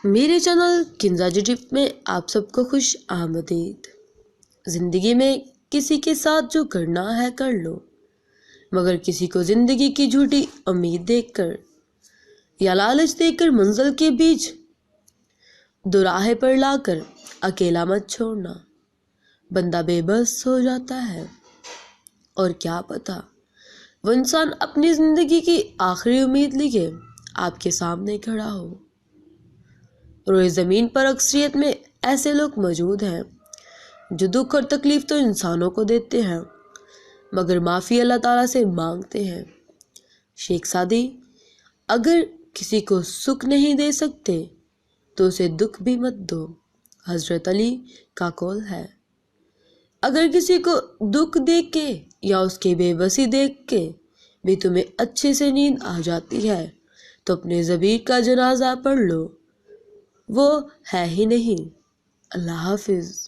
میرے چینل کنزا ٹپ میں آپ سب کو خوش آمدید۔ زندگی میں کسی کے ساتھ جو کرنا ہے کر لو، مگر کسی کو زندگی کی جھوٹی امید دیکھ کر یا لالچ دے کر منزل کے بیچ دوراہے پر لا کر اکیلا مت چھوڑنا۔ بندہ بے بس ہو جاتا ہے اور کیا پتا وہ انسان اپنی زندگی کی آخری امید لیے آپ کے سامنے کھڑا ہو۔ روئے زمین پر اکثریت میں ایسے لوگ موجود ہیں جو دکھ اور تکلیف تو انسانوں کو دیتے ہیں مگر معافی اللہ تعالیٰ سے مانگتے ہیں۔ شیخ سعدی: اگر کسی کو سکھ نہیں دے سکتے تو اسے دکھ بھی مت دو، حضرت علی کا قول ہے۔ اگر کسی کو دکھ دیکھ کے یا اس کی بے بسی دیکھ کے بھی تمہیں اچھے سے نیند آ جاتی ہے تو اپنے ضمیر کا جنازہ پڑھ لو، وہ ہے ہی نہیں۔ اللہ حافظ۔